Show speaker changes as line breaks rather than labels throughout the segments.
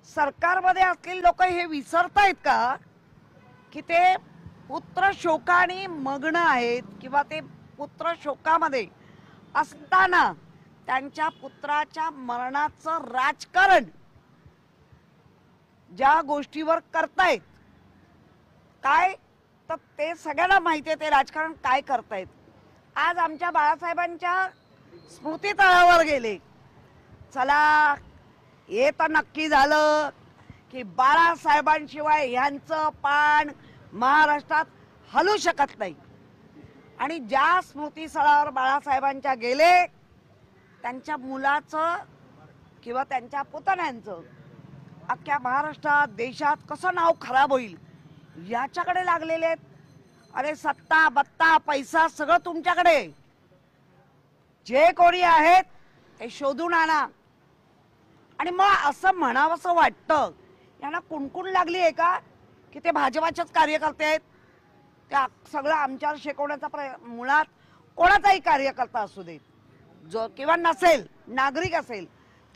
सरकारमध्ये असलेले लोक हे विसरतायत का की ते पुत्र शोकाने मग्न आहेत किंवा ते पुत्र शोकामध्ये असताना त्यांच्या पुत्राच्या मरणाचं राजकारण ज्या गोष्टीवर करतायत काय, तर ते सगळ्यांना माहिती आहे ते राजकारण काय करतायत। आज आमच्या बाळासाहेबांच्या स्मृतीतळावर गेले, चला हे तर नक्की झालं की बाळासाहेबांशिवाय ह्यांचं पान महाराष्ट्रात हलू शकत नाही। आणि ज्या स्मृतीस्थळावर बाळासाहेबांच्या गेले त्यांच्या मुलाचं किंवा त्यांच्या पुतण्यांचं अख्ख्या महाराष्ट्रात देशात कसं नाव खराब होईल याच्याकडे लागलेले आहेत। अरे सत्ता बत्ता पैसा सगळं तुमच्याकडे, जे कोणी आहेत ते शोधून आणा। आणि मग असं म्हणावंसं वाटतं यांना कुणकुण लागली आहे का की ते भाजपाचेच कार्यकर्ते आहेत, त्या सगळं आमच्यावर शेकवण्याचा मुळात कोणाचाही कार्यकर्ता असू दे जो किंवा नसेल नागरिक असेल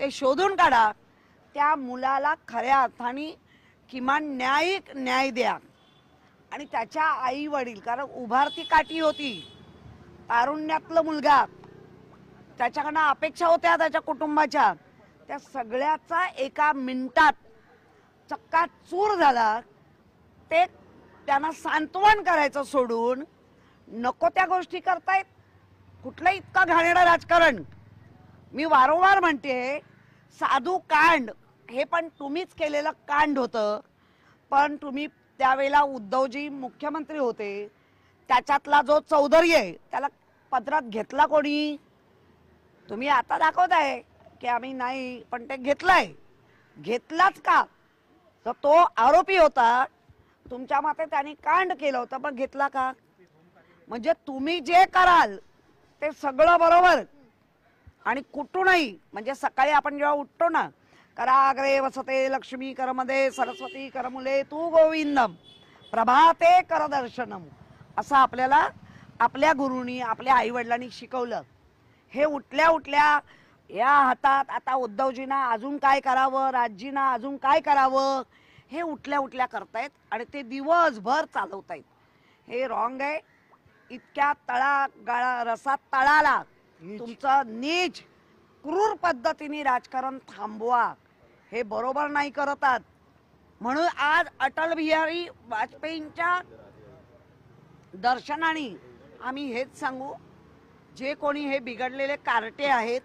ते शोधून काढा, त्या मुलाला खऱ्या अर्थाने किमान न्याय द्या। आणि त्याच्या आई वडील, कारण उभारती काठी होती, तारुण्यातला मुलगा, त्याच्याकडनं अपेक्षा होत्या त्याच्या कुटुंबाच्या, त्या सगळ्याचा एका मिनिटात चक्काचूर झाला। ते त्यांना सांत्वन करायचं सोडून नको त्या गोष्टी करतायत। कुठलं इतका घाणेरडं राजकारण। मी वारंवार म्हणते साधू कांड हे पण तुम्हीच केलेलं कांड होतं, पण तुम्ही त्यावेळेला उद्धवजी मुख्यमंत्री होते, त्याच्यातला जो चौधरी आहे त्याला पदरात घेतला कोणी? तुम्ही आता दाखवताय की आम्ही नाही, पण ते घेतलाच का? तर तो आरोपी होता, तुमच्या मते त्यांनी कांड केलं होतं, पण घेतला का? म्हणजे तुम्ही जे कराल ते सगळं बरोबर आणि कुठूनही, म्हणजे सकाळी आपण जेव्हा उठतो ना, कराग्रे वसते लक्ष्मी करमध्ये सरस्वती करमुले तू गोविंदम प्रभाते करदर्शनम, असं आपल्याला आपल्या गुरुनी आपल्या आई वडिलांनी शिकवलं। हे उठल्या उठल्या या हातात आता उद्धवजींना अजून काय करावं, राजजींना अजून काय करावं, हे उठल्या उठल्या करतायत आणि ते दिवसभर चालवतायत। हे रॉंग आहे। इतक्या तळागाळा रसात तळाला तुमचं नीच क्रूर पद्धतीने राजकारण थांबवा, हे बरोबर नाही करतात। म्हणून आज अटल बिहारी वाजपेयींच्या दर्शनाने आम्ही हेच सांगू, जे कोणी हे बिघडलेले कार्टे आहेत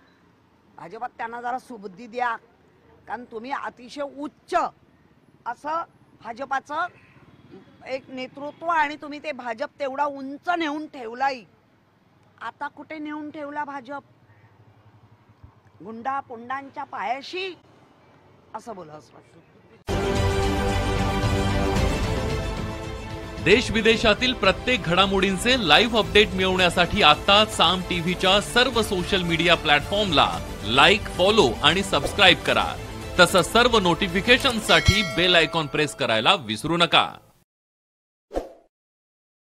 भाजपात त्यांना जरा सुबुद्धी द्या, कारण तुम्ही अतिशय उच्च असं भाजपाचं एक नेतृत्व आणि तुम्ही ते भाजप तेवढा उंच नेऊन ठेवलाय। आता कुठे नेऊन ठेवला भाजप? गुंडा पुंडांच्या पायाशी, असं बोलावंस वाटतं।
देश विदेशातील प्रत्येक घडामोडींचे लाईव्ह अपडेट मिळवण्यासाठी आता साम टीव्हीच्या सर्व सोशल मीडिया प्लॅटफॉर्मला लाईक, फॉलो आणि सबस्क्राईब करा। तसंच सर्व नोटिफिकेशनसाठी बेल आयकॉन प्रेस करायला विसरू नका।